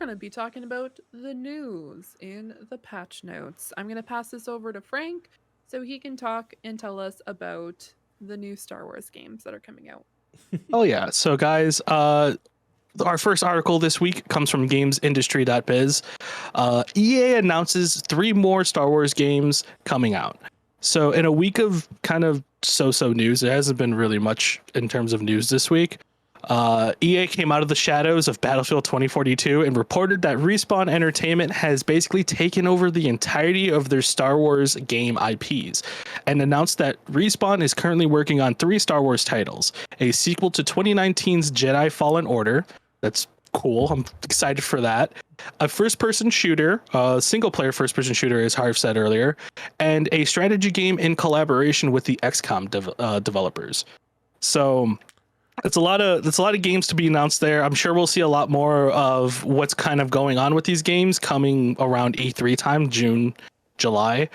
going to be talking about the news in the patch notes. I'm going to pass this over to Frank so he can talk and tell us about the new Star Wars games that are coming out. Oh yeah. So guys, our first article this week comes from gamesindustry.biz. EA announces 3 more Star Wars games coming out. So in a week of kind of so-so news, there hasn't been really much in terms of news this week. EA came out of the shadows of Battlefield 2042 and reported that Respawn Entertainment has basically taken over the entirety of their Star Wars game IPs and announced that Respawn is currently working on 3 Star Wars titles, a sequel to 2019's Jedi Fallen Order. That's cool. I'm excited for that. A first-person shooter, single-player first-person shooter, as Harv said earlier, and a strategy game in collaboration with the XCOM developers. So that's a lot of games to be announced there. I'm sure we'll see a lot more of what's kind of going on with these games coming around E3 time, June, July.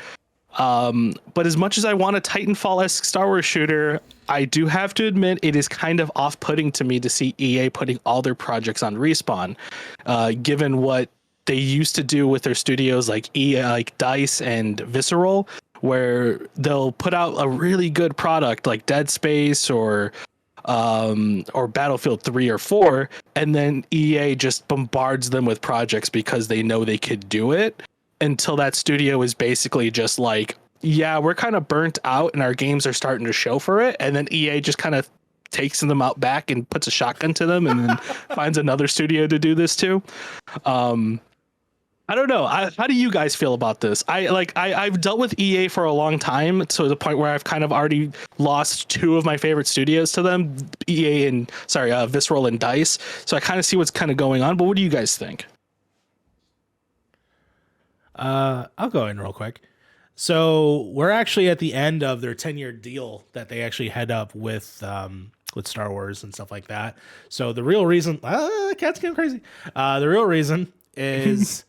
But as much as I want a Titanfall-esque Star Wars shooter, I do have to admit it is kind of off-putting to me to see EA putting all their projects on Respawn, given what they used to do with their studios like DICE and Visceral, where they'll put out a really good product like Dead Space or Battlefield 3 or 4, and then EA just bombards them with projects because they know they could do it, until that studio is basically just like, yeah, we're kind of burnt out and our games are starting to show for it, and then EA just kind of takes them out back and puts a shotgun to them and then finds another studio to do this to. I don't know. How do you guys feel about this? I've dealt with EA for a long time, to the point where I've kind of already lost 2 of my favorite studios to them, Visceral and DICE. So I kind of see what's kind of going on. But what do you guys think? I'll go in real quick. So we're actually at the end of their 10-year deal that they actually head up with Star Wars and stuff like that. So the real reason, cat's getting crazy. The real reason is.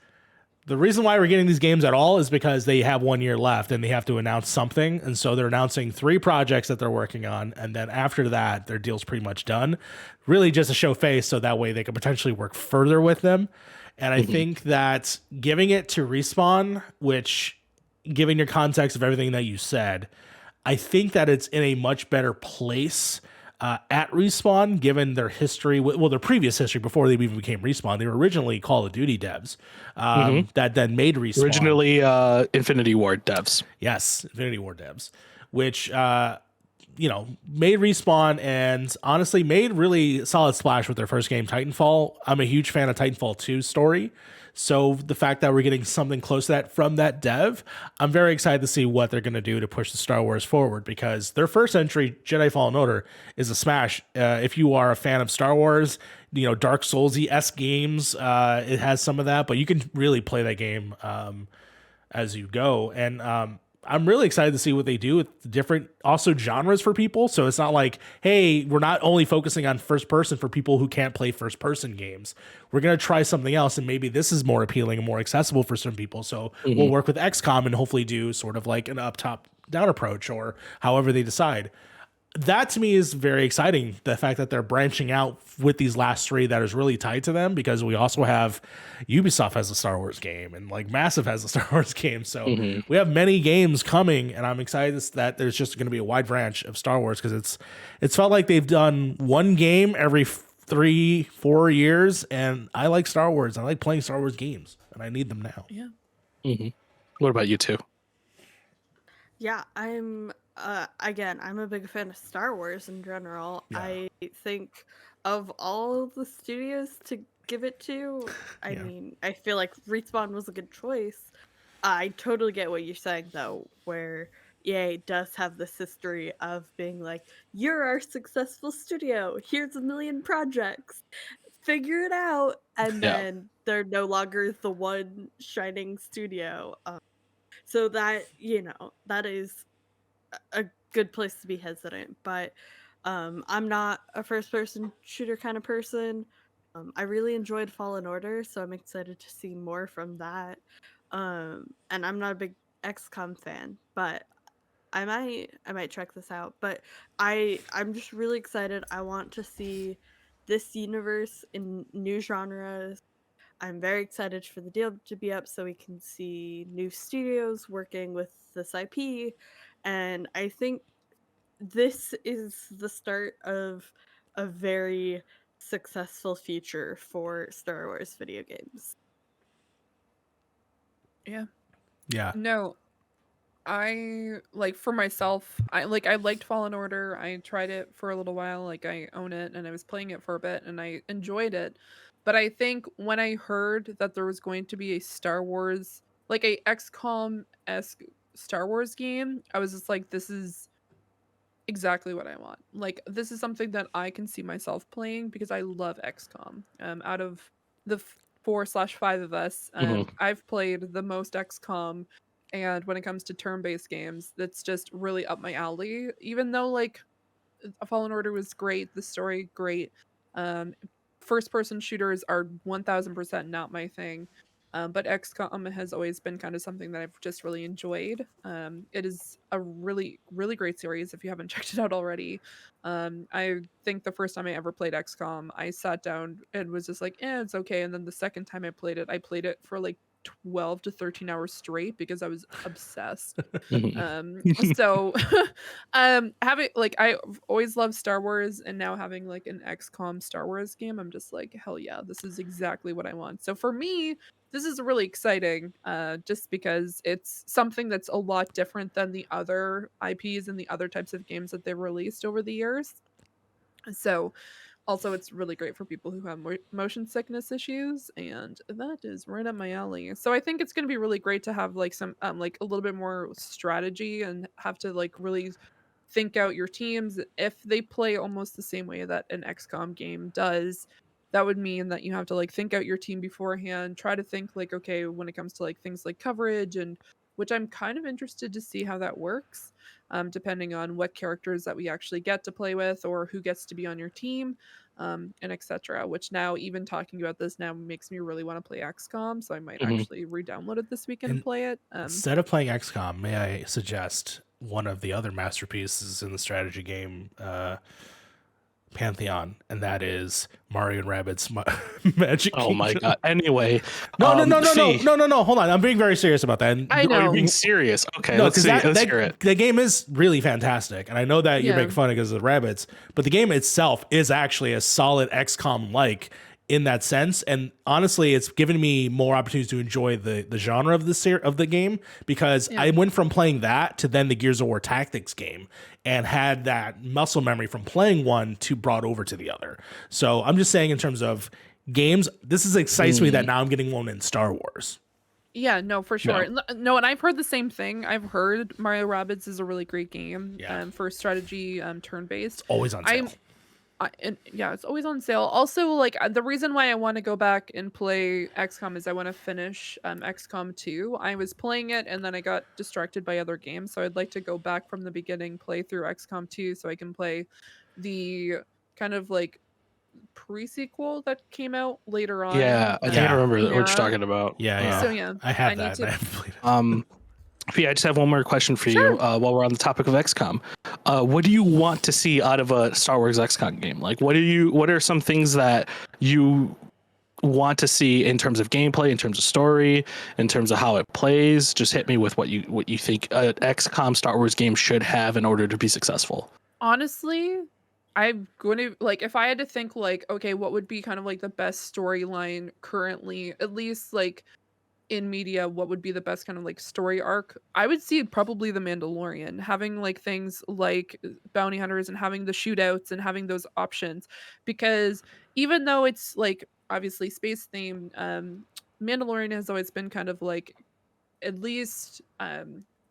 The reason why we're getting these games at all is because they have 1 year left and they have to announce something. And so they're announcing 3 projects that they're working on. And then after that, their deal's pretty much done. Really just to show face so that way they can potentially work further with them. And I think that giving it to Respawn, which, given your context of everything that you said, I think that it's in a much better place at Respawn, given their history, their previous history before they even became Respawn. They were originally Call of Duty devs that then made Respawn. Originally Infinity Ward devs. Yes, Infinity Ward devs, which, made Respawn and honestly made really solid splash with their first game, Titanfall. I'm a huge fan of Titanfall 2's story. So the fact that we're getting something close to that from that dev, I'm very excited to see what they're going to do to push the Star Wars forward, because their first entry, Jedi Fallen Order, is a smash. If you are a fan of Star Wars, Dark Souls-y-esque games, it has some of that, but you can really play that game as you go. And I'm really excited to see what they do with different also genres for people. So it's not like, hey, we're not only focusing on first person for people who can't play first person games. We're going to try something else, and maybe this is more appealing and more accessible for some people. So we'll work with XCOM and hopefully do sort of like an up top down approach, or however they decide. That to me is very exciting. The fact that they're branching out with these last 3 that is really tied to them, because we also have Ubisoft has a Star Wars game, and like Massive has a Star Wars game. So we have many games coming, and I'm excited that there's just going to be a wide branch of Star Wars, because it's felt like they've done one game every 3-4 years, and I like Star Wars. I like playing Star Wars games, and I need them now. Yeah. What about you two? Yeah, I'm a big fan of Star Wars in general. Yeah. I think of all of the studios to give it to, I mean, I feel like Respawn was a good choice. I totally get what you're saying though, where EA does have this history of being like, you're our successful studio, here's 1 million projects, figure it out, and then they're no longer the one shining studio. So that, that is a good place to be hesitant. But I'm not a first person shooter kind of person. I really enjoyed Fallen Order, so I'm excited to see more from that. And I'm not a big XCOM fan, but I might check this out. But I'm just really excited. I want to see this universe in new genres. I'm very excited for the deal to be up so we can see new studios working with this IP. And I think this is the start of a very successful future for Star Wars video games. Yeah. Yeah. No, I like for myself, I liked Fallen Order. I tried it for a little while, like I own it and I was playing it for a bit and I enjoyed it. But I think when I heard that there was going to be a Star Wars, like a XCOM-esque Star Wars game, I was just like, this is exactly what I want. Like this is something that I can see myself playing because I love XCOM. Out of the 4/5 of us, Mhm. I've played the most XCOM, and when it comes to turn-based games, that's just really up my alley. Even though like A Fallen Order was great, the story great. Um, First person shooters are 1000% not my thing. But XCOM has always been kind of something that I've just really enjoyed. It is a really, really great series if you haven't checked it out already. I think the first time I ever played XCOM, I sat down and was just like, it's okay. And then the second time I played it for like 12 to 13 hours straight because I was obsessed. Mhm. So having like I've always loved Star Wars, and now having like an XCOM Star Wars game, I'm just like, hell yeah, this is exactly what I want. So for me, this is really exciting, just because it's something that's a lot different than the other IPs and the other types of games that they've released over the years. So also, it's really great for people who have motion sickness issues, and that is right up my alley. So I think it's going to be really great to have like some like a little bit more strategy and have to like really think out your teams. If they play almost the same way that an XCOM game does, that would mean that you have to like think out your team beforehand, try to think like, okay, when it comes to like things like coverage, and which I'm kind of interested to see how that works, depending on what characters that we actually get to play with or who gets to be on your team, and etc. Which now, even talking about this now, makes me really want to play XCOM. So I might Mhm. actually re-download it this weekend and And play it. instead of playing XCOM, may I suggest one of the other masterpieces in the strategy game pantheon, and that is Mario and Rabbids Magic Oh my Kingdom. god. Anyway, No, no, no, no, no, Fee. no, no, no. Hold on, I'm being very serious about that. And I Oh, you're being know. serious. Okay, no, let's because see. that, Let's that hear it. the game is really fantastic, and I know that you're Yeah. making fun of because of the rabbits, but the game itself is actually a solid XCOM like in that sense. And honestly, it's given me more opportunities to enjoy the genre of the game because Yeah. I went from playing that to then the Gears of War Tactics game and had that muscle memory from playing one to brought over to the other. So I'm just saying in terms of games, this is excites me that now I'm getting one in Star Wars. Yeah, no, for Yeah. sure. No, and I've heard the same thing. I've heard Mario Rabbids is a really great game, Yeah. for strategy, turn-based. Always on sale. And yeah, it's always on sale. Also, like the reason why I want to go back and play XCOM is I want to finish XCOM 2. I was playing it and then I got distracted by other games, so I'd like to go back from the beginning, play through XCOM 2 so I can play the kind of like pre-sequel that came out later Yeah, on. I think I Yeah. remember what you're Yeah. talking about. Yeah, yeah. So yeah, I have I need that, and I to. haven't played it. Fee, I just have one more question for you Sure. while we're on the topic of XCOM. What do you want to see out of a Star Wars XCOM game? Like, what are some things that you want to see in terms of gameplay, in terms of story, in terms of how it plays? Just hit me with what you think an XCOM Star Wars game should have in order to be successful. Honestly, I'm going to like if I had to think like, okay, what would be kind of like the best storyline currently, at least like in media, what would be the best kind of like story arc? I would see probably The Mandalorian, having like things like bounty hunters and having the shootouts and having those options. Because even though it's like obviously space themed, Mandalorian has always been kind of like at least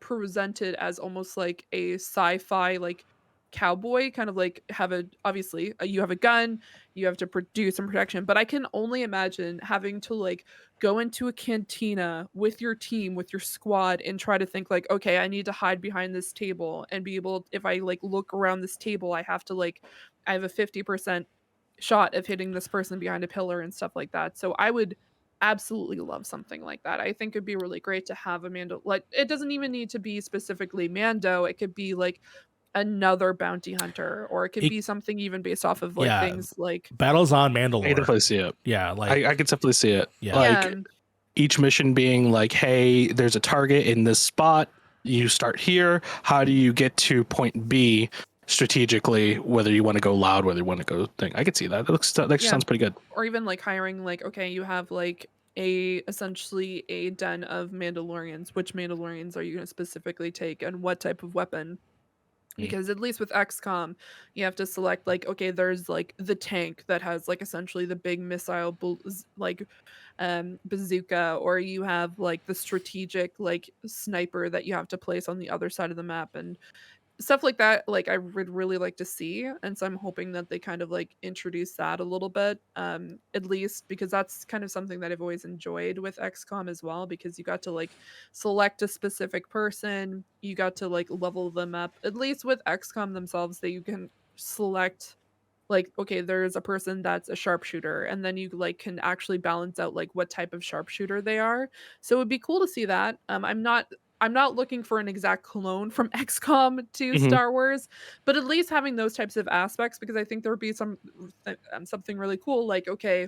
presented as almost like a sci-fi like cowboy, kind of like have a obviously you have a gun, you have to do some protection, but I can only imagine having to like go into a cantina with your team, with your squad, and try to think like, okay, I need to hide behind this table and be able, if I like look around this table, I have to like, I have a 50% shot of hitting this person behind a pillar and stuff like that. So I would absolutely love something like that. I think it'd be really great to have a Mando, like it doesn't even need to be specifically Mando. It could be like another bounty hunter, or it could It- be something even based off of like Yeah. things like Battles on I can Mandalore. definitely see it. Yeah, like I could definitely see it. Yeah. Like yeah, each mission being like, hey, there's a target in this spot. You start here. How do you get to point B strategically? Whether you want to go loud, whether you want to go thing. I could see that. That Yeah. sounds pretty good. or even like hiring like, okay, you have like essentially a den of Mandalorians. Which Mandalorians are you going to specifically take, and what type of weapon? Because at least with XCOM, you have to select like, okay, there's like the tank that has like essentially the big missile like bazooka, or you have like the strategic like sniper that you have to place on the other side of the map, and stuff like that. Like I would really like to see, and so I'm hoping that they kind of like introduce that a little bit, at least, because that's kind of something that I've always enjoyed with XCOM as well, because you got to like select a specific person, you got to like level them up. At least with XCOM themselves, that you can select like, okay, there's a person that's a sharpshooter, and then you like can actually balance out like what type of sharpshooter they are. So it would be cool to see that. I'm not looking for an exact clone from XCOM to Mhm. Star Wars, but at least having those types of aspects, because I think there would be something really cool. Like, okay,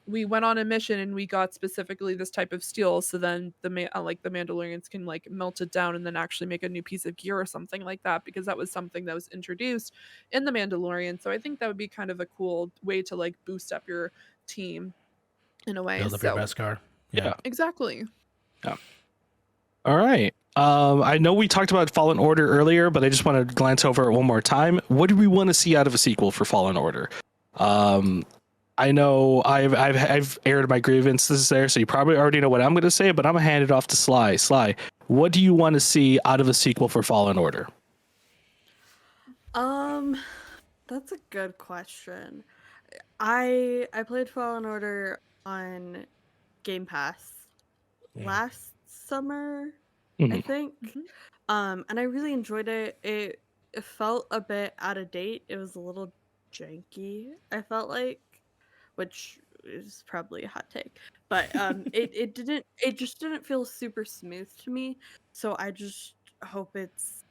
we went on a mission and we got specifically this type of steel, so then like the Mandalorians can like melt it down and then actually make a new piece of gear or something like that, because that was something that was introduced in the Mandalorian. So I think that would be kind of a cool way to like boost up your team in a way. build up your So best car. Yeah. exactly. All right. I know we talked about Fallen Order earlier, but I just want to glance over it one more time. What do we want to see out of a sequel for Fallen Order? I know I've aired my grievances there, so you probably already know what I'm going to say, but I'm gonna hand it off to Sly. Sly, what do you want to see out of a sequel for Fallen Order? That's a good question. I played Fallen Order on Game Pass Yeah. last summer, I Mhm. think. Mhm. And I really enjoyed it. It felt a bit out of date. It was a little janky, I felt like, which is probably a hot take. But it just didn't feel super smooth to me. So I just hope it's,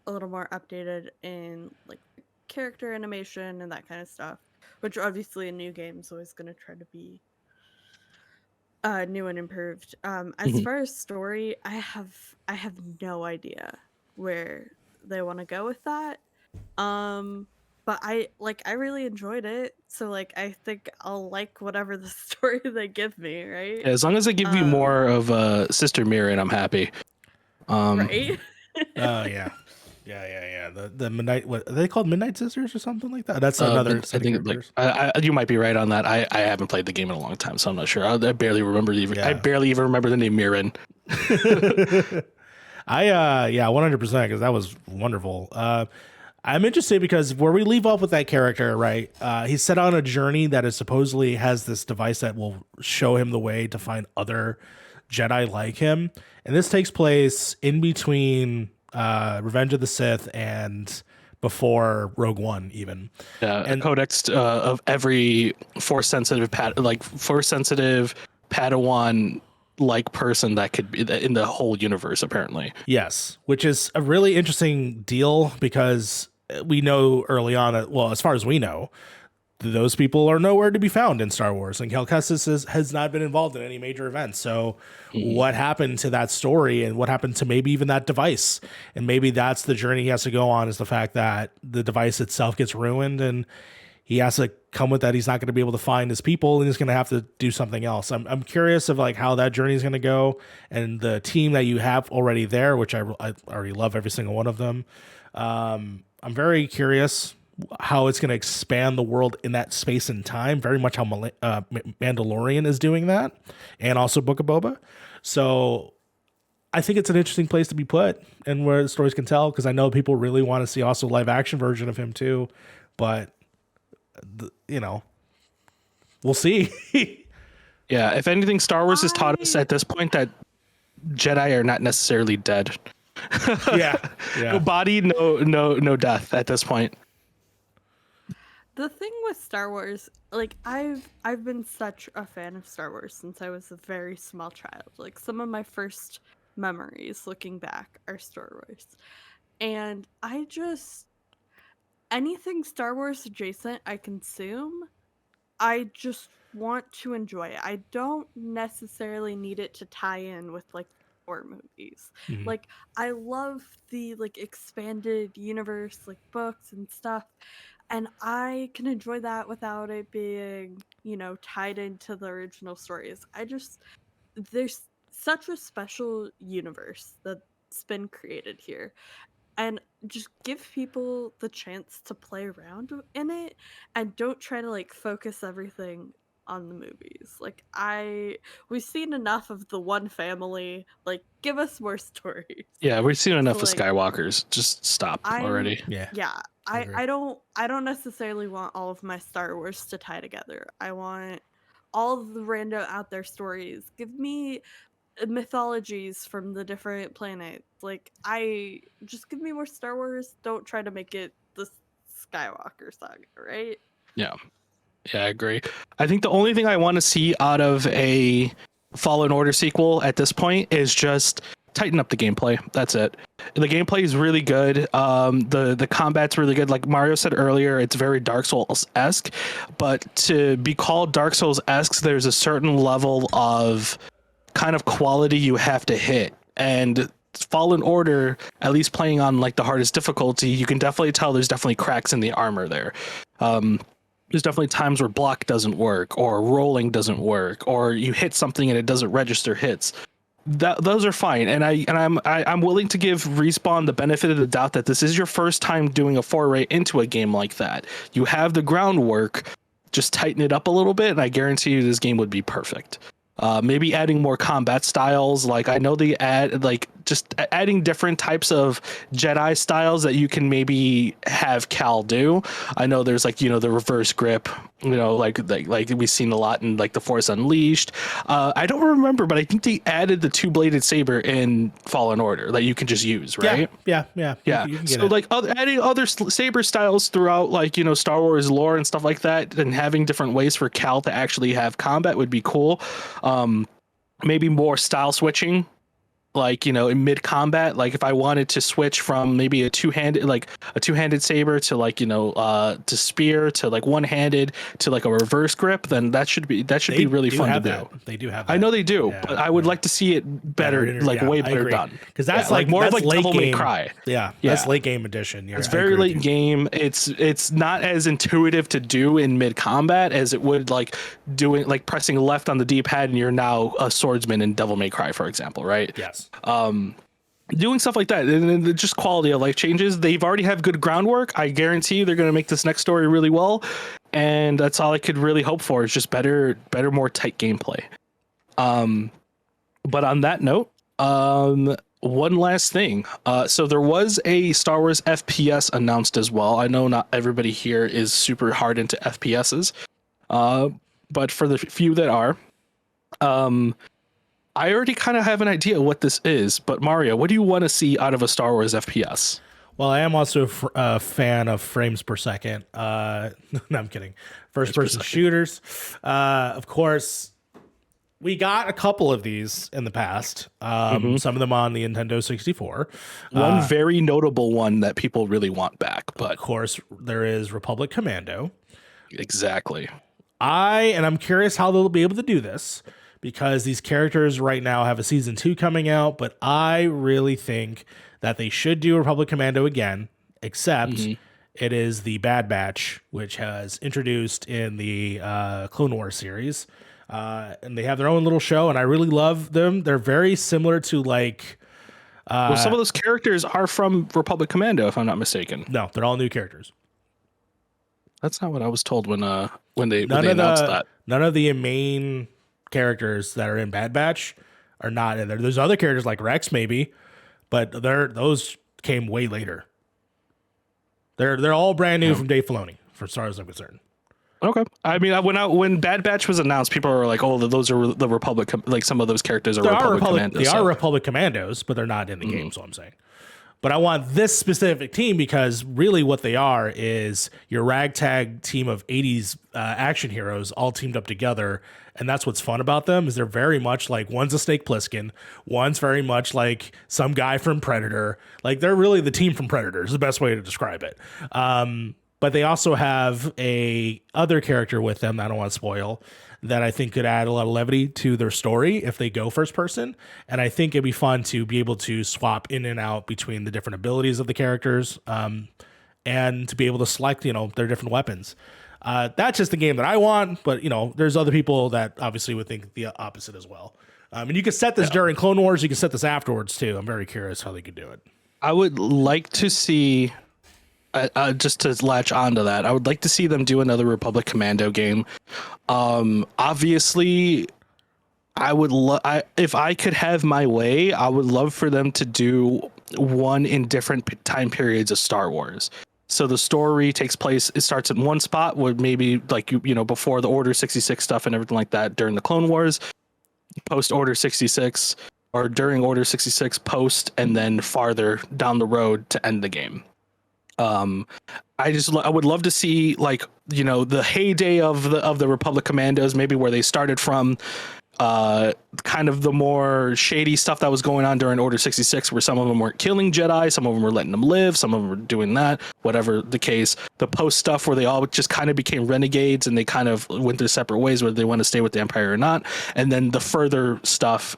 a little more updated in like character animation and that kind of stuff. Which obviously a new game is always gonna try to be new and improved. As Mhm. far as story, I have no idea where they want to go with that. But I really enjoyed it, so like I think I'll like whatever the story they give me, right? As long as they give me Um, more of Sister Mirren, I'm happy. right? Oh yeah. Yeah. The Midnight, what are they called, Midnight Sisters or something like that? That's another I set of think like characters. you might be right on that. I haven't played the game in a long time, so I'm not sure. I barely remember even. I Yeah. barely even remember the name Mirren. Yeah, 100%, because that was wonderful. I'm interested because where we leave off with that character, right? He's set on a journey that is supposedly has this device that will show him the way to find other Jedi like him, and this takes place in between Revenge of the Sith and before Rogue One, even. A And codex of every force sensitive Padawan like person that could be in the whole universe, apparently. yes, which is a really interesting deal because we know early on that, well, as far as we know, those people are nowhere to be found in Star Wars, and Cal Kestis has not been involved in any major events. So, what happened to that story, and what happened to maybe even that device? And maybe that's the journey he has to go on, is the fact that the device itself gets ruined, and he has to come with that. He's not going to be able to find his people, and he's going to have to do something else. I'm curious of like how that journey is going to go, and the team that you have already there, which I already love every single one of them. I'm very curious how it's going to expand the world in that space and time, very much how Mandalorian is doing that, and also Book of Boba. So I think it's an interesting place to be put, and where the stories can tell, because I know people really want to see also live action version of him too, but we'll see. Yeah, if anything, Star Wars has taught us at this point that Jedi are not necessarily dead. Yeah. No body, no death at this point. The thing with Star Wars, like I've been such a fan of Star Wars since I was a very small child. Like some of my first memories looking back are Star Wars. And anything Star Wars adjacent I consume, I just want to enjoy it. I don't necessarily need it to tie in with like horror movies. Mhm. Like I love the like expanded universe, like books and stuff, and I can enjoy that without it being, tied into the original stories. There's such a special universe that's been created here, and just give people the chance to play around in it, and don't try to like focus everything on the movies. Like we've seen enough of the one family, like give us more stories. Yeah, we've seen enough So of like Skywalkers. Just stop I'm already. Yeah, yeah, I I agree. I don't I don't necessarily want all of my Star Wars to tie together. I want all of the random out there stories. Give me mythologies from the different planets. Like I just give me more Star Wars. Don't try to make it the Skywalker saga, right? Yeah. Yeah, I agree. I think the only thing I want to see out of a Fallen Order sequel at this point is just tighten up the gameplay. That's it. The gameplay is really good. The combat's really good. Like Mario said earlier, it's very Dark Souls esque, but to be called Dark Souls esque, there's a certain level of kind of quality you have to hit. And Fallen Order, at least playing on like the hardest difficulty, you can definitely tell there's definitely cracks in the armor there. There's definitely times where block doesn't work or rolling doesn't work or you hit something and it doesn't register hits. Those are fine, and I'm willing to give Respawn the benefit of the doubt that this is your first time doing a foray into a game like that. You have the groundwork, just tighten it up a little bit and I guarantee you this game would be perfect. Maybe adding more combat styles. Like I know they add like just adding different types of Jedi styles that you can maybe have Cal do. I know there's like the reverse grip. Like we've seen a lot in like the Force Unleashed. I don't remember, but I think they added the two-bladed saber in Fallen Order that you can just use, right? Yeah. Yeah. You can get So it. like adding other saber styles throughout like Star Wars lore and stuff like that, and having different ways for Cal to actually have combat would be cool. Maybe more style switching, like in mid combat. Like if I wanted to switch from maybe a two-handed saber to to spear to like one-handed to like a reverse grip, then that should be really fun to do. They do have that. I know they do, Yeah, but I would yeah. like to see it better, way I better agree. done. Because that's like more of that's like late Devil May game. Cry. Yeah, Yeah. that's late game edition. It's very late game. It's not as intuitive to do in mid combat as it would like doing like pressing left on the D-pad and you're now a swordsman in Devil May Cry, for example, right? Yes. Doing stuff like that, and then just quality of life changes. They've already have good groundwork. I guarantee you they're going to make this next story really well, and that's all I could really hope for is just better, more tight gameplay. But on that note, one last thing. So there was a Star Wars FPS announced as well. I know not everybody here is super hard into FPSs, but for the few that are, I already kind of have an idea what this is. But Mario, what do you want to see out of a Star Wars FPS? Well, I am also a fan of frames per second. No, I'm kidding. First person shooters. Of course, we got a couple of these in the past. Some of them on the Nintendo 64. One very notable one that people really want back. But of course, there is Republic Commando. Exactly. I'm curious how they'll be able to do this, because these characters right now have a season 2 coming out, but I really think that they should do Republic Commando again, except it is the Bad Batch, which has introduced in the Clone Wars series. And they have their own little show, and I really love them. They're very similar to like... well, some of those characters are from Republic Commando, if I'm not mistaken. No, they're all new characters. That's not what I was told when they announced that. None of the main characters that are in Bad Batch are not in there. There's other characters like Rex maybe, but those came way later. They're all brand new from Dave Filoni, for as far as I'm concerned. Okay. I mean, when Bad Batch was announced, people were like, "Oh, those are the Republic." Like some of those characters are Republic Commandos. They are Republic Commandos, but they're not in the game. So I'm saying. But I want this specific team because really what they are is your ragtag team of 80s action heroes all teamed up together And that's what's fun about them, is they're very much like, one's a Snake Plissken, one's very much like some guy from Predator. Like, they're really the team from Predator is the best way to describe it. But they also have a other character with them that I don't want to spoil, that I think could add a lot of levity to their story if they go first person. And I think it'd be fun to be able to swap in and out between the different abilities of the characters, and to be able to select, their different weapons. That's just the game that I want, but there's other people that obviously would think the opposite as well. And you can set this during Clone Wars. You can set this afterwards too. I'm very curious how they could do it. I would like to see, just to latch onto that, I would like to see them do another Republic Commando game. Obviously, if I could have my way, I would love for them to do one in different time periods of Star Wars. So the story takes place, it starts in one spot, would maybe like, before the Order 66 stuff and everything like that during the Clone Wars, post Order 66, or during Order 66 post, and then farther down the road to end the game. I would love to see, like, the heyday of the Republic Commandos, maybe where they started from, kind of the more shady stuff that was going on during Order 66, where some of them weren't killing Jedi, some of them were letting them live, some of them were doing that, whatever the case. The post stuff where they all just kind of became renegades and they kind of went their separate ways, whether they want to stay with the Empire or not. And then the further stuff,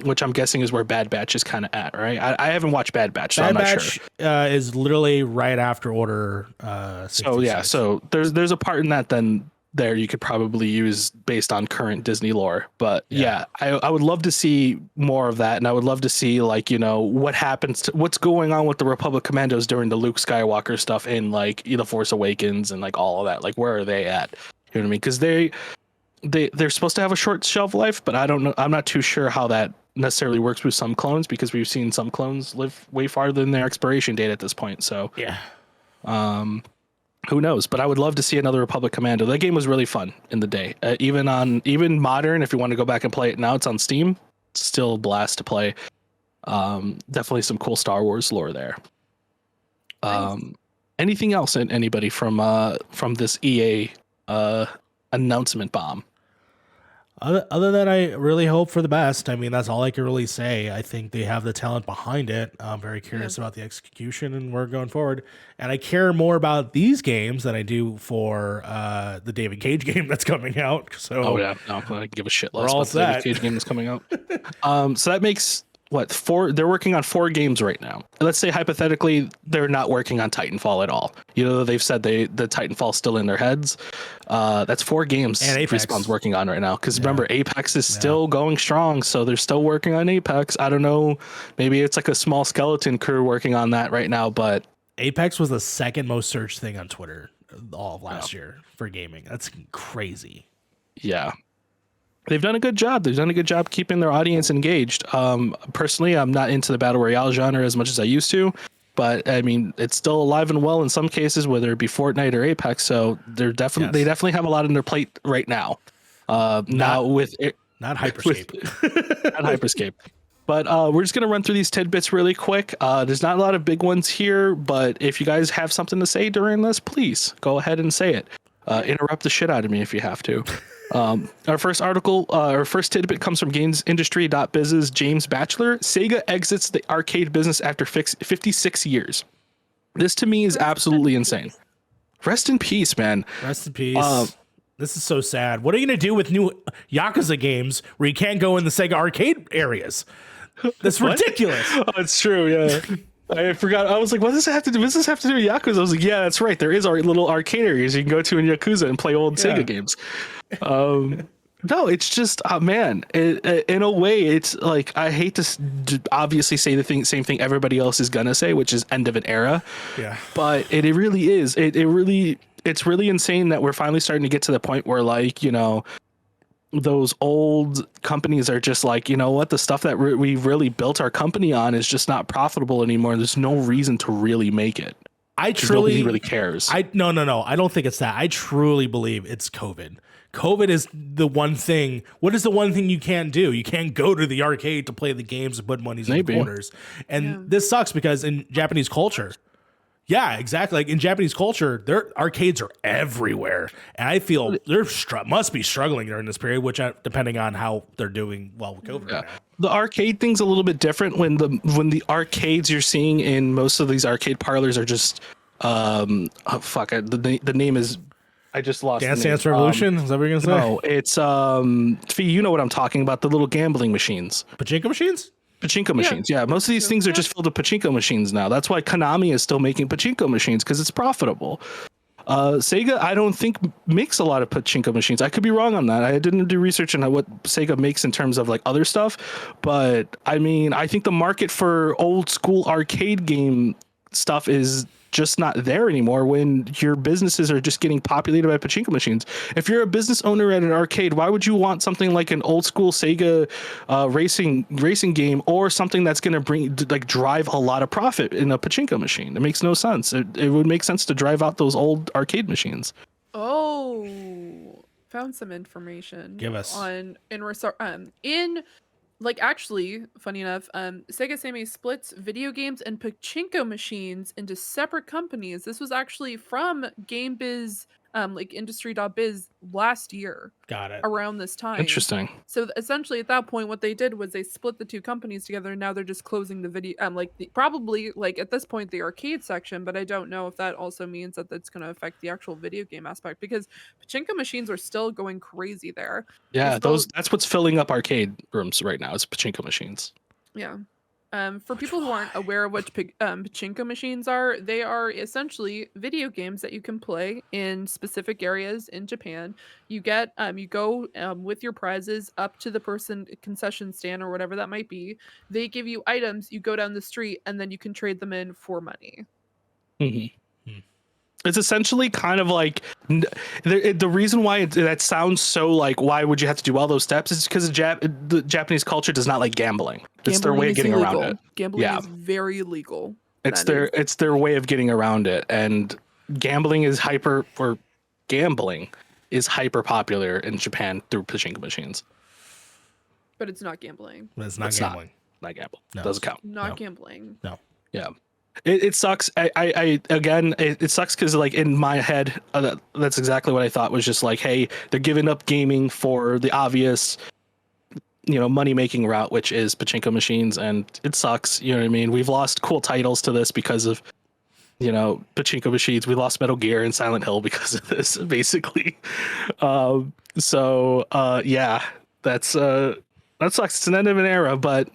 which I'm guessing is where Bad Batch is kind of at, right? I haven't watched Bad Batch, so I'm not sure. Bad Batch is literally right after Order 66. So yeah, so there's a part in that then there you could probably use based on current Disney lore. But yeah, I would love to see more of that, and I would love to see, like, what happens to what's going on with the Republic Commandos during the Luke Skywalker stuff in, like, The Force Awakens and like all of that. Like, where are they at? You know what I mean? Because they're supposed to have a short shelf life, but I don't know. I'm not too sure how that necessarily works with some clones, because we've seen some clones live way farther than their expiration date at this point. So yeah. Who knows? But I would love to see another Republic Commando. That game was really fun in the day. Even modern, if you want to go back and play it now, it's on Steam. It's still a blast to play. Definitely some cool Star Wars lore there. Nice. Anything else? Anybody from this EA announcement bomb? Other than I really hope for the best. I mean, that's all I can really say. I think they have the talent behind it. I'm very curious about the execution and where going forward. And I care more about these games than I do for the David Cage game that's coming out. So I can give a shit less all about the David Cage game that's coming out. So that makes four. They're working on 4 games right now. Let's say hypothetically they're not working on Titanfall at all. They've said the Titanfall's still in their heads. That's 4 games and Apex. Respawn's working on right now. Because remember, Apex is still going strong, so they're still working on Apex. I don't know, maybe it's like a small skeleton crew working on that right now, but Apex was the second most searched thing on Twitter all of last year for gaming. That's crazy. Yeah. They've done a good job. They've done a good job keeping their audience engaged. Personally, I'm not into the battle royale genre as much as I used to, but I mean, it's still alive and well in some cases, whether it be Fortnite or Apex. So they definitely have a lot on their plate right now. Not Hyperscape. Not Hyperscape. But we're just gonna run through these tidbits really quick. There's not a lot of big ones here, but if you guys have something to say during this, please go ahead and say it. Interrupt the shit out of me if you have to. Our first tidbit comes from GamesIndustry.biz's James Batchelor. Sega exits the arcade business after 56 years. This to me is absolutely insane. Rest in peace, man. Rest in peace. This is so sad. What are you going to do with new Yakuza games where you can't go in the Sega arcade areas? That's ridiculous. Oh, it's true, yeah. I forgot. I was like, what does this have to do? What does this have to do with Yakuza? I was like, yeah, that's right. There is our little arcade areas you can go to in Yakuza and play old Sega games. No, it's just, man, in a way, it's like, I hate to obviously say the same thing everybody else is going to say, which is end of an era. Yeah. But it really is. It's really insane that we're finally starting to get to the point where, like, those old companies are just like, what, the stuff that we really built our company on is just not profitable anymore. There's no reason to really make it. Nobody really cares. No. I don't think it's that. I truly believe it's COVID. COVID is the one thing. What is the one thing you can't do? You can't go to the arcade to play the games and put monies in the corners. And this sucks because in Japanese culture, Yeah, exactly. Like in Japanese culture, their arcades are everywhere, and I feel they're must be struggling during this period, which depending on how they're doing with COVID right now. The arcade thing's a little bit different when the arcades you're seeing in most of these arcade parlors are just the name is I just lost Dance the name. Dance Revolution. Is that what you're gonna say? No, it's Fee, you know what I'm talking about, the little gambling machines. Pachinko machines? Pachinko machines, yeah. Most of these things are just filled with pachinko machines now. That's why Konami is still making pachinko machines, because it's profitable. Sega, I don't think makes a lot of pachinko machines. I could be wrong on that. I didn't do research on what Sega makes in terms of like other stuff, but I mean, I think the market for old school arcade game stuff is just not there anymore when your businesses are just getting populated by pachinko machines. If you're a business owner at an arcade, why would you want something like an old school Sega racing game or something that's going to drive a lot of profit in a pachinko machine? It makes no sense. It would make sense to drive out those old arcade machines. Oh, found some information. Give us. Actually, funny enough, Sega Sammy splits video games and pachinko machines into separate companies. This was actually from GameBiz, industry.biz last year. Got it. Around this time. Interesting. So essentially at that point, what they did was they split the two companies together, and now they're just closing the video, probably at this point, the arcade section, but I don't know if that also means that that's going to affect the actual video game aspect, because pachinko machines are still going crazy there. Yeah, that's what's filling up arcade rooms right now. It's pachinko machines. Yeah. For people who aren't aware of what pachinko machines are, they are essentially video games that you can play in specific areas in Japan. You get, you go with your prizes up to the concession stand or whatever that might be. They give you items, you go down the street, and then you can trade them in for money. Mm-hmm. It's essentially kind of like the reason why that sounds so like, why would you have to do all those steps? Is because the Japanese culture does not like gambling. It's their way of getting around it. Gambling is very illegal. It's their way of getting around it, and gambling is hyper popular in Japan through pachinko machines. But it's not gambling. It's not gambling. Not gambling. No. Doesn't count. Not gambling. No. Yeah. It sucks. It sucks because in my head, that's exactly what I thought, was just like, hey, they're giving up gaming for the obvious, money making route, which is pachinko machines, and it sucks. You know what I mean? We've lost cool titles to this because of, pachinko machines. We lost Metal Gear and Silent Hill because of this, basically. Yeah, that sucks. It's an end of an era, but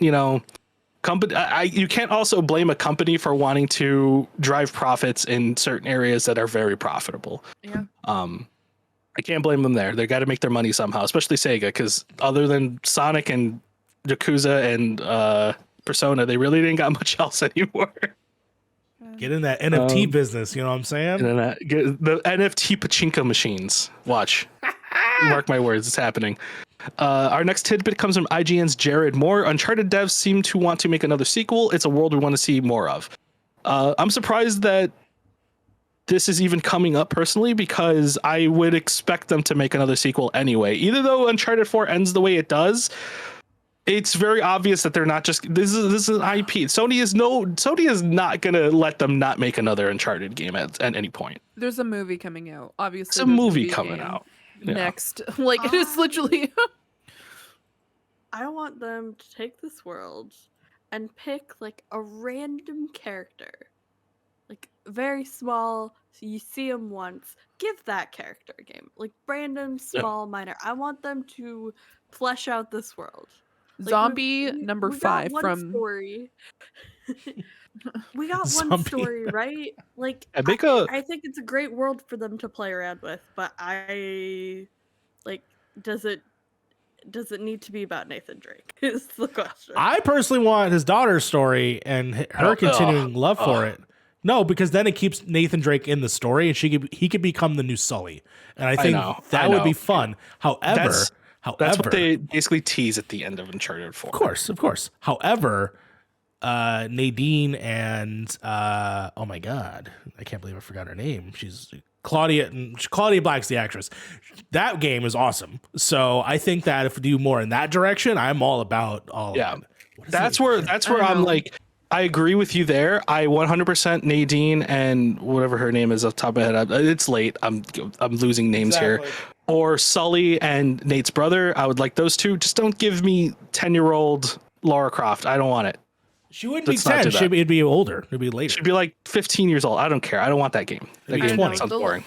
company, you can't also blame a company for wanting to drive profits in certain areas that are very profitable. Yeah. I can't blame them there. They got to make their money somehow, especially Sega, because other than Sonic and Yakuza and Persona, they really didn't got much else anymore. Get in that NFT business, you know what I'm saying? And get the NFT pachinko machines. Watch. Mark my words, it's happening. Our next tidbit comes from IGN's Jared Moore. Uncharted devs seem to want to make another sequel. It's a world we want to see more of. I'm surprised that this is even coming up personally, because I would expect them to make another sequel anyway. Either though Uncharted 4 ends the way it does, it's very obvious that they're not just this is an IP. Sony is not gonna let them not make another Uncharted game at any point. There's a movie coming out. Obviously, it's a movie coming out. Next. It is literally I want them to take this world and pick a random character, very small, so you see him once. Give that character a game, random, small, minor. I want them to flesh out this world. Zombie number 5 from story. We got one Zombie. story, right? I think it's a great world for them to play around with, but does it need to be about Nathan Drake? Is the question. I personally want his daughter's story and her continuing love for it. No, because then it keeps Nathan Drake in the story, and he could become the new Sully, and I think that would be fun. However, that's what they basically tease at the end of Uncharted 4. Of course. However, Nadine and oh my god, I can't believe I forgot her name. She's Claudia Black's the actress. That game is awesome. So I think that if we do more in that direction, I'm all about all of it. That's where I'm like, I agree with you there. I 100% Nadine and whatever her name is off the top of my head. It's late. I'm losing names here. Or Sully and Nate's brother. I would like those two. Just don't give me 10-year-old Lara Croft. I don't want it. She wouldn't Let's be not 10. do that. It'd be older. It'd be later. She'd be like 15 years old. I don't care. I don't want that game. That It'd be game 20. sounds boring.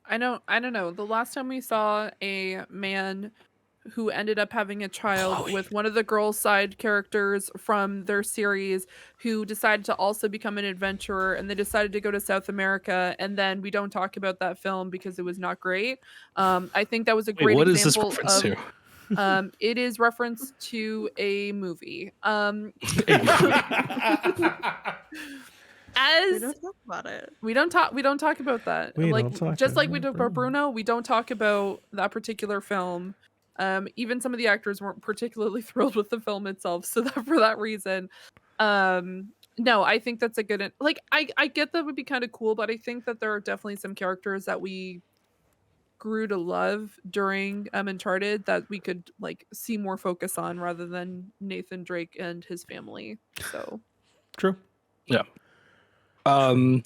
I don't know. The last time we saw a man who ended up having a child with one of the girls' side characters from their series who decided to also become an adventurer, and they decided to go to South America, and then we don't talk about that film because it was not great. I think that was a great What is this example reference of to? it is reference to a movie. We As don't talk about it. we don't talk about that. We Like don't talk just like we about did about Bruno, we don't talk about that particular film. Even some of the actors weren't particularly thrilled with the film itself, so that for that reason, no, I think that's a good. Like, I get that would be kind of cool, but I think that there are definitely some characters that we grew to love during Uncharted that we could like see more focus on rather than Nathan Drake and his family. So True. Yeah. Um.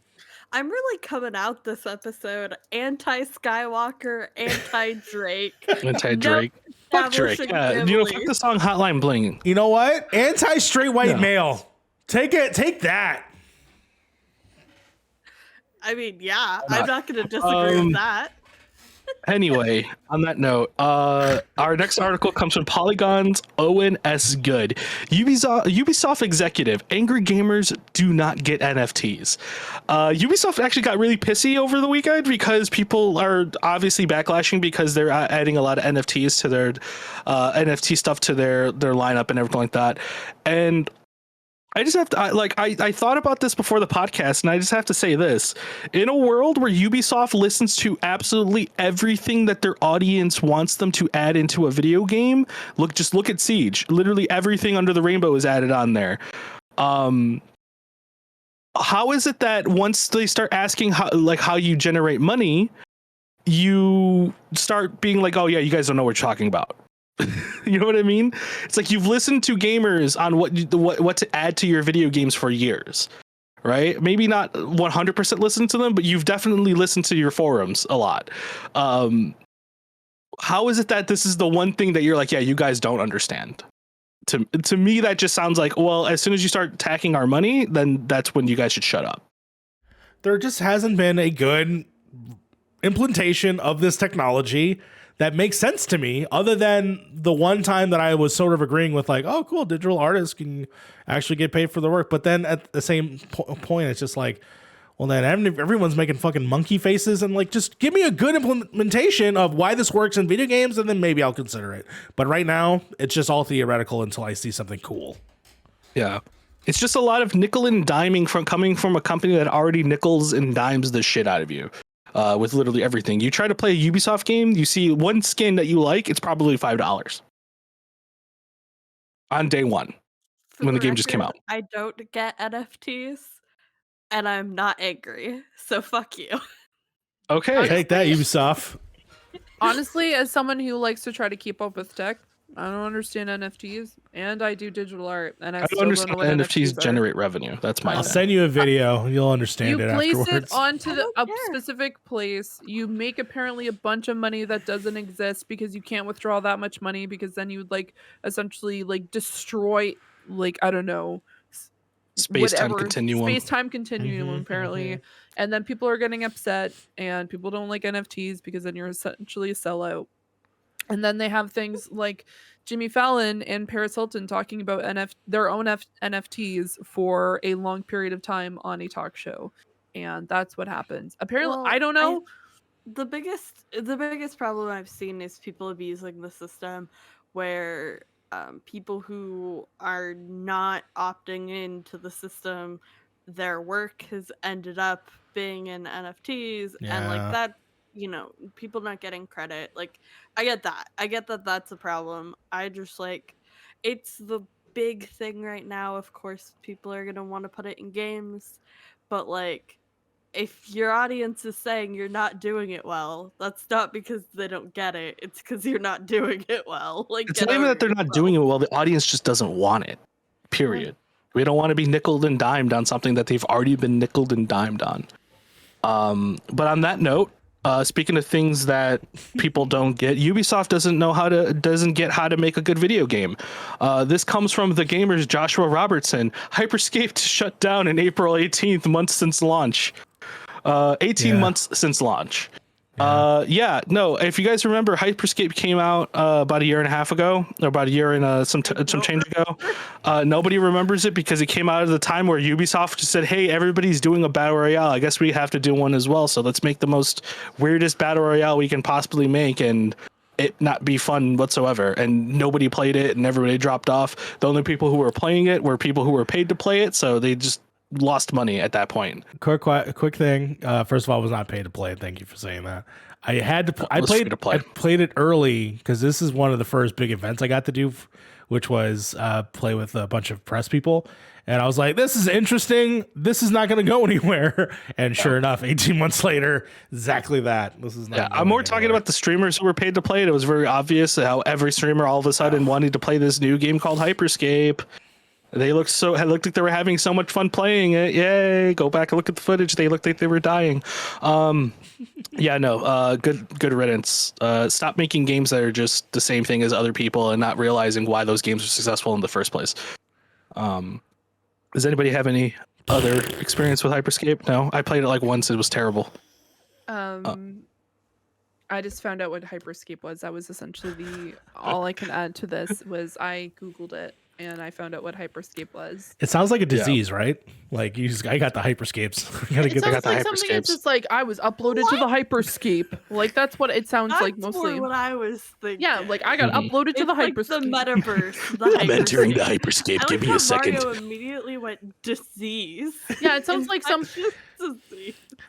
I'm really coming out this episode anti-Skywalker, anti-Drake. Anti-Drake. Fuck Drake. establishing Fuck families. the song Hotline Bling. You know what? Anti-straight white No. male. Take it. Take that. I mean, yeah, not? I'm not going to disagree with that. Anyway, on that note, our next article comes from Polygon's Owen S. Good. Ubisoft executive, angry gamers do not get NFTs. Ubisoft actually got really pissy over the weekend because people are obviously backlashing because they're adding a lot of NFTs to their NFT stuff to their lineup and everything like that. And I just have to, I thought about this before the podcast, and I just have to say this. In a world where Ubisoft listens to absolutely everything that their audience wants them to add into a video game, just look at Siege. Literally everything under the rainbow is added on there. How is it that once they start asking how you generate money, you start being like, oh yeah, you guys don't know what you're talking about? You know what I mean? It's like you've listened to gamers on what to add to your video games for years, right? Maybe not 100% listen to them, but you've definitely listened to your forums a lot. How is it that this is the one thing that you're like, yeah, you guys don't understand? To me, that just sounds like, well, as soon as you start tacking our money, then that's when you guys should shut up. There just hasn't been a good implementation of this technology that makes sense to me, other than the one time that I was sort of agreeing with, like, oh, cool, digital artists can actually get paid for their work. But then at the same point, it's just like, well, then everyone's making fucking monkey faces, and like, just give me a good implementation of why this works in video games, and then maybe I'll consider it. But right now, it's just all theoretical until I see something cool. Yeah. It's just a lot of nickel and diming coming from a company that already nickels and dimes the shit out of you. With literally everything. You try to play a Ubisoft game, you see one skin that you like, it's probably $5 on day one when the game just came out. I don't get NFTs, and I'm not angry, so fuck you. Okay. Take that, Ubisoft. honestly, as someone who likes to try to keep up with tech, I don't understand NFTs, and I do digital art, and I I still don't don't know understand what NFTs are. generate revenue. That's my I'll thing. send you a video. You'll understand You it place afterwards. it onto I a don't care. specific place. You make apparently a bunch of money that doesn't exist because you can't withdraw that much money, because then you would like essentially like destroy, like, I don't know, Space-time continuum. space-time continuum apparently. And then people are getting upset, and people don't like NFTs because then you're essentially a sellout. And then they have things like Jimmy Fallon and Paris Hilton talking about their own NFTs for a long period of time on a talk show. And that's what happens. Apparently, Well, I don't know. The biggest problem I've seen is people abusing the system, where people who are not opting into the system, their work has ended up being in NFTs, and like Yeah. that, people not getting credit. Like, I get that that's a problem. I just like, it's the big thing right now. Of course, people are gonna want to put it in games, but like, if your audience is saying you're not doing it well, that's not because they don't get it. It's because you're not doing it well. Like, It's get not even over that they're not yourself. doing it well. The audience just doesn't want it. Period. We don't want to be nickeled and dimed on something that they've already been nickeled and dimed on. But on that note, speaking of things that people don't get, Ubisoft doesn't get how to make a good video game. This comes from the gamer's Joshua Robertson. Hyperscape shut down in April 18th, months since launch. 18 months since launch. No. If you guys remember, Hyperscape came out about a year and a half ago, or about a year and some change ago. Nobody remembers it because it came out at the time where Ubisoft just said, "Hey, everybody's doing a battle royale. I guess we have to do one as well. So let's make the most weirdest battle royale we can possibly make and it not be fun whatsoever." And nobody played it, and everybody dropped off. The only people who were playing it were people who were paid to play it, so they just lost money at that point. Quick thing. First of all, I was not paid to play it. Thank you for saying that. I had to. I played it early because this is one of the first big events I got to do, which was play with a bunch of press people. And I was like, "This is interesting. This is not going to go anywhere." And sure enough, 18 months later, exactly that. This is not. Yeah, I'm more talking about the streamers who were paid to play it. It was very obvious how every streamer all of a sudden wanted to play this new game called Hyperscape. They looked like they were having so much fun playing it. Yay! Go back and look at the footage. They looked like they were dying. Good riddance. Stop making games that are just the same thing as other people and not realizing why those games are successful in the first place. Does anybody have any other experience with Hyperscape? No, I played it like once. It was terrible. I just found out what Hyperscape was. That was essentially all I can add to this was I Googled it and I found out what Hyperscape was. It sounds like a disease, right? Like I got the Hyperscapes. You gotta get like something that's just like I was uploaded to the Hyperscape. Like that's what it sounds like mostly. What I was thinking. Yeah, like I got uploaded to the Hyperscape. The metaverse. I'm entering the Hyperscape. Give me a second. Mario immediately went disease. Yeah, it sounds like some.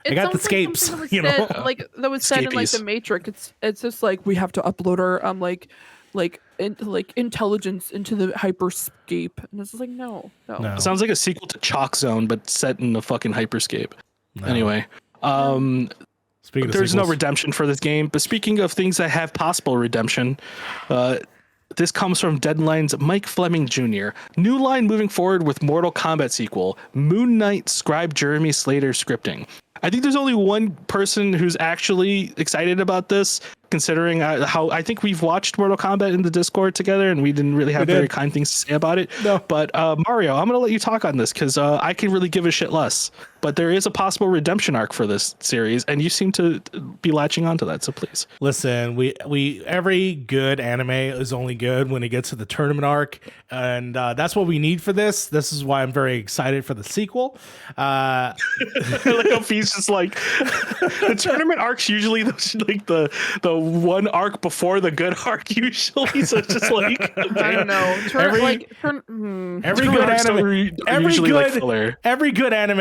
I got the scapes, that was said in like the Matrix. It's just like we have to upload our intelligence into the Hyperscape, and it's like no. It sounds like a sequel to Chalk Zone, but set in the fucking Hyperscape. No. Anyway, there's no redemption for this game. But speaking of things that have possible redemption, this comes from Deadline's Mike Fleming Jr. New line moving forward with Mortal Kombat sequel. Moon Knight scribe Jeremy Slater scripting. I think there's only one person who's actually excited about this, considering how I think we've watched Mortal Kombat in the Discord together, and we didn't really have very kind things to say about it. No. But Mario, I'm going to let you talk on this because I can really give a shit less. But there is a possible redemption arc for this series, and you seem to be latching onto that. So please listen. We every good anime is only good when it gets to the tournament arc, and that's what we need for this. This is why I'm very excited for the sequel. Like how Fee's just like the tournament arc's usually the one arc before the good arc usually. So it's just like I don't know. Every good anime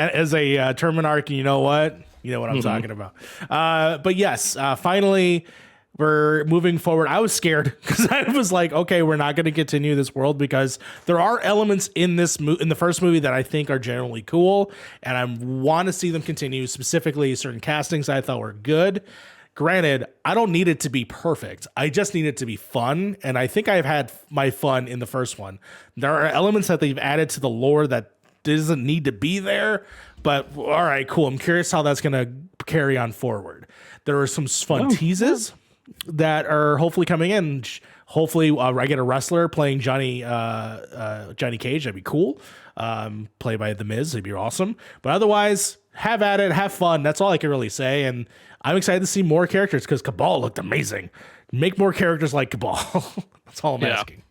has a tournament arc, and you know what I'm talking about. But yes, finally we're moving forward. I was scared because I was like, okay, we're not going to continue this world because there are elements in in the first movie that I think are generally cool, and I want to see them continue. Specifically, certain castings I thought were good. Granted, I don't need it to be perfect. I just need it to be fun, and I think I've had my fun in the first one. There are elements that they've added to the lore that doesn't need to be there, but all right, cool. I'm curious how that's going to carry on forward. There are some fun teases that are hopefully coming in. Hopefully, I get a wrestler playing Johnny Cage. That'd be cool. Played by The Miz. It'd be awesome. But otherwise, have at it, have fun. That's all I can really say. And I'm excited to see more characters because Cabal looked amazing. Make more characters like Cabal. That's all I'm asking.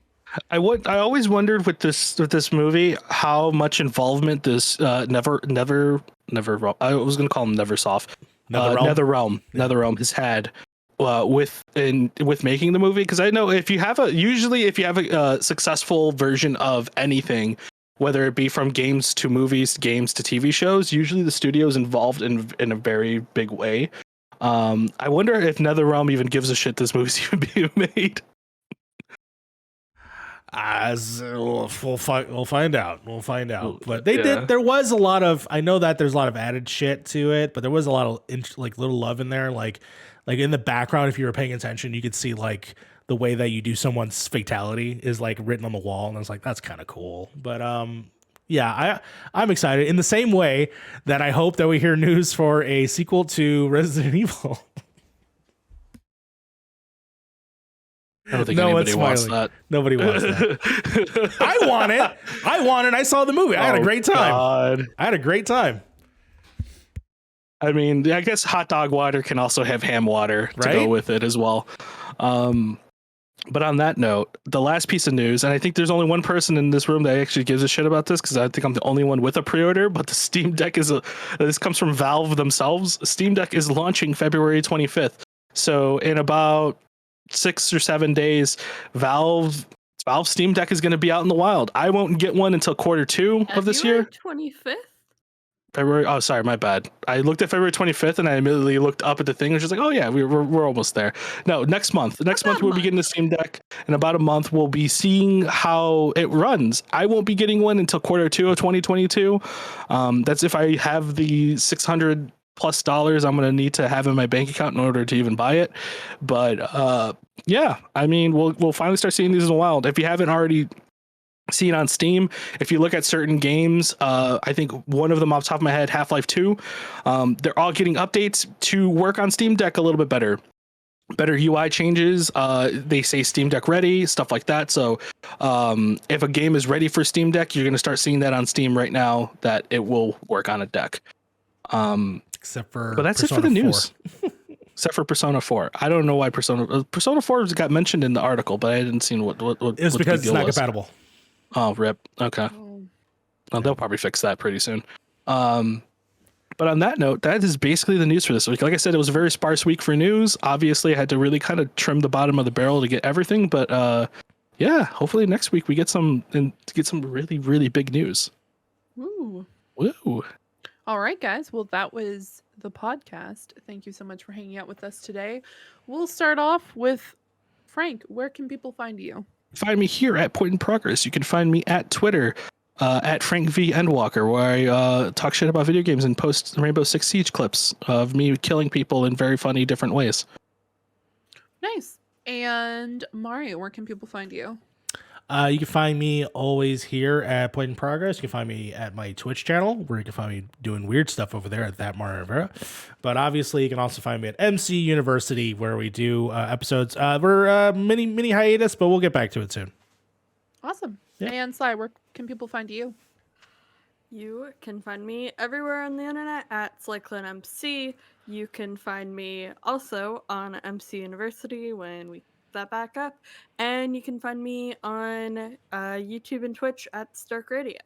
I always wondered with this movie how much involvement this Never I was going to call him Neversoft NetherRealm has had with making the movie, because I know if you have a successful version of anything, whether it be from games to movies, games to TV shows, usually the studio is involved in a very big way. I wonder if NetherRealm even gives a shit this movie's even being made. We'll find out. But they did. There was a lot of. I know that there's a lot of added shit to it, but there was a lot of little love in there. Like in the background, if you were paying attention, you could see like the way that you do someone's fatality is like written on the wall, and I was like, that's kind of cool. But yeah, I'm excited in the same way that I hope that we hear news for a sequel to Resident Evil. I don't think anybody wants that. Nobody wants that. I want it. I saw the movie. I had a great time. God. I had a great time. I mean, I guess hot dog water can also have ham water to go with it as well. But on that note, the last piece of news, and I think there's only one person in this room that actually gives a shit about this, because I think I'm the only one with a pre-order, but the Steam Deck this comes from Valve themselves. Steam Deck is launching February 25th. So in about 6 or 7 days, Valve Steam Deck is going to be out in the wild. I won't get one until Q2 of this year. 25th? February. Oh, sorry, my bad. I looked at February 25th and I immediately looked up at the thing and was just like, oh yeah, we're almost there. No, next month. Next month we'll be getting the Steam Deck. In about a month we'll be seeing how it runs. I won't be getting one until Q2 of 2022. That's if I have the $600+ I'm going to need to have in my bank account in order to even buy it. But yeah, I mean, we'll finally start seeing these in the wild. If you haven't already seen on Steam, if you look at certain games, I think one of them off the top of my head, Half-Life 2, they're all getting updates to work on Steam Deck a little bit better UI changes. They say Steam Deck ready, stuff like that. So if a game is ready for Steam Deck, you're going to start seeing that on Steam right now, that it will work on a deck. Except for but that's Persona it for the news. Except for Persona 4. I don't know why Persona 4 got mentioned in the article, but I didn't see what it was because it's not compatible. Oh, rip. Okay. Well, they'll probably fix that pretty soon. But on that note, that is basically the news for this week. Like I said, it was a very sparse week for news. Obviously, I had to really kind of trim the bottom of the barrel to get everything. But yeah, hopefully next week we get some really, really big news. Woo. Woo. All right, guys. Well, that was the podcast. Thank you so much for hanging out with us today. We'll start off with Frank. Where can people find you? Find me here at Point in Progress. You can find me at Twitter at Frank V Endwalker, where I talk shit about video games and post Rainbow Six Siege clips of me killing people in very funny different ways. Nice. And Mario, where can people find you? You can find me always here at Point in Progress. You can find me at my Twitch channel, where you can find me doing weird stuff over there at that Mario Rivera. But obviously, you can also find me at MC University, where we do episodes. We're mini hiatus, but we'll get back to it soon. Awesome. Yeah. And Sly, where can people find you? You can find me everywhere on the internet at SlyClanMC. You can find me also on MC University when we that back up, and you can find me on YouTube and Twitch at Stark Radio.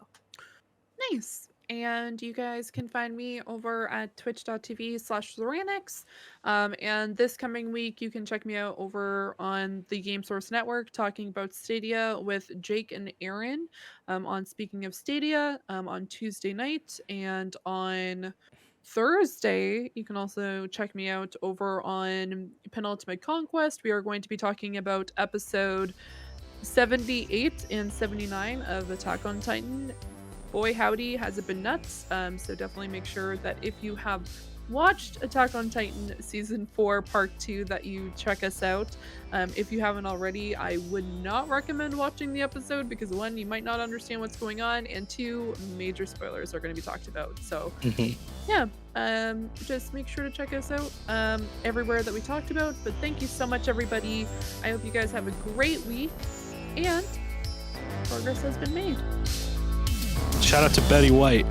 Nice. And you guys can find me over at twitch.tv/Zoranix. And this coming week, you can check me out over on the Game Source Network talking about Stadia with Jake and Aaron on Speaking of Stadia on Tuesday night. And on Thursday, you can also check me out over on Penultimate Conquest. We are going to be talking about episode 78 and 79 of Attack on Titan. Boy howdy, has it been nuts. So definitely make sure that if you have watched Attack on Titan Season 4 Part 2 that you check us out. If you haven't already, I would not recommend watching the episode because 1, you might not understand what's going on, and 2, major spoilers are going to be talked about. So yeah, just make sure to check us out everywhere that we talked about. But thank you so much, everybody. I hope you guys have a great week, and progress has been made. Shout out to Betty White.